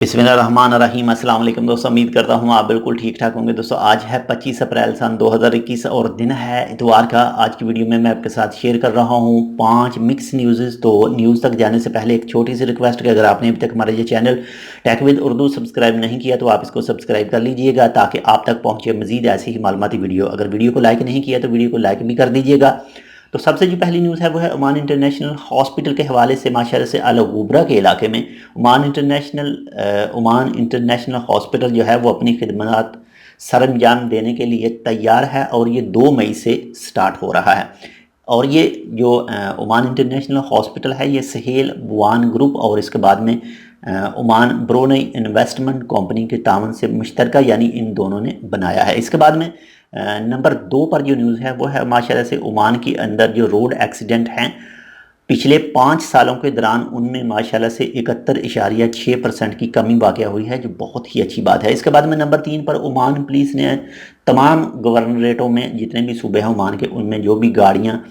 बिस्मिल्लाहिर्रहमानिर्रहीम। अस्सलाम वालेकुम दोस्तों, उम्मीद करता हूँ आप बिल्कुल ठीक ठाक होंगे। दोस्तों आज है 25 अप्रैल सन 2021 और दिन है इतवार का। आज की वीडियो में मैं आपके साथ शेयर कर रहा हूँ 5 मिक्स न्यूज़। तो न्यूज़ तक जाने से पहले एक छोटी सी रिक्वेस्ट कि अगर आपने अभी तक हमारा ये channel tech with Urdu subscribe नहीं किया तो आप इसको सब्सक्राइब कर लीजिएगा ताकि आप तक पहुँचे मज़ीद ऐसी ही मालूमाती वीडियो। अगर वीडियो को लाइक नहीं किया तो वीडियो को लाइक भी कर दीजिएगा। तो सबसे जो पहली न्यूज़ है वो है ओमान इंटरनेशनल हॉस्पिटल के हवाले से। माशाल्लाह से अल गुबरा के इलाके में ओमान इंटरनेशनल हॉस्पिटल जो है वो अपनी खिदमत सरअंजाम देने के लिए तैयार है और ये 2 मई से स्टार्ट हो रहा है। और ये जो ओमान इंटरनेशनल हॉस्पिटल है ये सहेल बुआन ग्रुप और इसके बाद में ओमान ब्रोनई इन्वेस्टमेंट कंपनी के तावन से मुश्तरका यानी इन दोनों ने बनाया है। इसके बाद में नंबर 2 पर जो न्यूज़ है वो है माशाल्लाह से ओमान के अंदर जो रोड एक्सीडेंट हैं पिछले 5 सालों के दौरान उनमें माशाल्लाह से 71.6% की कमी वाक़या हुई है, जो बहुत ही अच्छी बात है। इसके बाद में नंबर 3 पर ओमान पुलिस ने तमाम गवर्नरेटों में जितने भी सूबे हैं ओमान के, उनमें जो भी गाड़ियाँ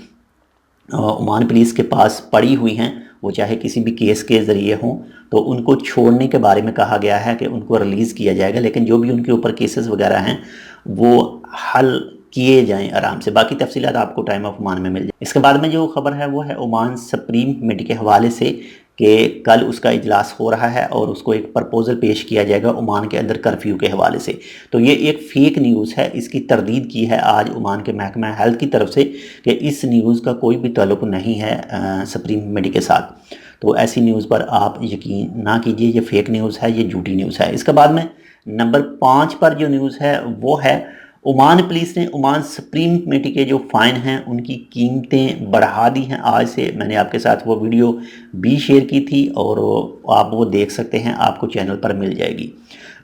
ओमान पुलिस के पास पड़ी हुई हैं वो चाहे किसी भी केस के ज़रिए हों तो उनको छोड़ने के बारे में कहा गया है कि उनको रिलीज़ किया जाएगा, लेकिन जो भी उनके ऊपर केसेस वगैरह हैं वो हल किए जाएं आराम से। बाकी तफसीलात आपको टाइम ऑफ ओमान में मिल जाए। इसके बाद में जो खबर है वो है ओमान सुप्रीम कमेटी के हवाले से कि कल उसका इजलास हो रहा है और उसको एक प्रपोज़ल पेश किया जाएगा ओमान के अंदर कर्फ्यू के हवाले से। तो ये एक फ़ेक न्यूज़ है, इसकी तरदीद की है आज ओमान के महकमा हेल्थ की तरफ से कि इस न्यूज़ का कोई भी ताल्लुक़ नहीं है सुप्रीम कमेटी के साथ। तो ऐसी न्यूज़ पर आप यकीन ना कीजिए, ये फ़ेक न्यूज़ है, ये झूठी न्यूज़ है। इसके बाद में नंबर 5 पर जो न्यूज़ है वो है ओमान पुलिस ने ओमान सुप्रीम कमेटी के जो फ़ाइन हैं उनकी कीमतें बढ़ा दी हैं आज से। मैंने आपके साथ वो वीडियो भी शेयर की थी और आप वो देख सकते हैं, आपको चैनल पर मिल जाएगी।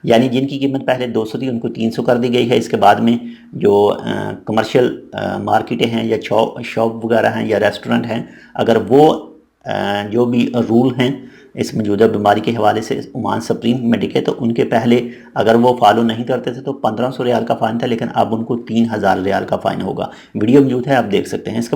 यानी जिनकी कीमत पहले 200 थी उनको 300 कर दी गई है। इसके बाद में जो कमर्शियल मार्केटें हैं या शॉप वगैरह हैं या रेस्टोरेंट हैं, अगर वो जो भी रूल हैं इस मौजूदा बीमारी के हवाले से ओमान सुप्रीम कमेटी के, तो उनके पहले अगर वो फॉलो नहीं करते थे तो 1500 रियाल का फ़ाइन था, लेकिन अब उनको 3000 रियाल का फ़ाइन होगा। वीडियो मौजूद है, आप देख सकते हैं। इसका